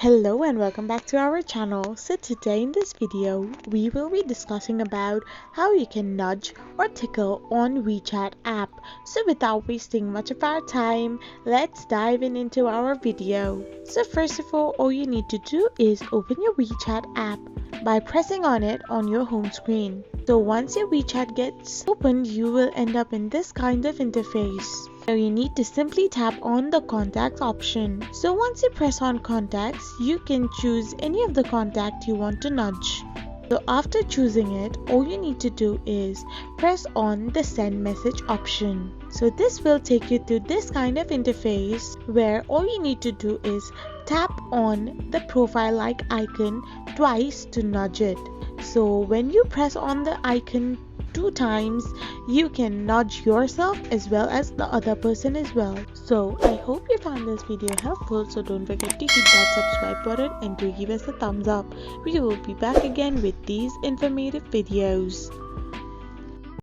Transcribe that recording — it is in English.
Hello and welcome back to our channel. So today in this video we will be discussing about how you can nudge or tickle on WeChat app. So without wasting much of our time, let's dive into our video. So first of all you need to do is open your WeChat app by pressing on it on your home screen. So once your WeChat gets opened, you will end up in this kind of interface. Now you need to simply tap on the contacts option. So once you press on contacts, you can choose any of the contact you want to nudge. So after choosing it, all you need to do is press on the send message option. So this will take you to this kind of interface where all you need to do is tap on the profile like icon twice to nudge it. So when you press on the icon 2 times, you can nudge yourself as well as the other person as well. So I hope you found this video helpful, so don't forget to hit that subscribe button and do give us a thumbs up. We will be back again with these informative videos.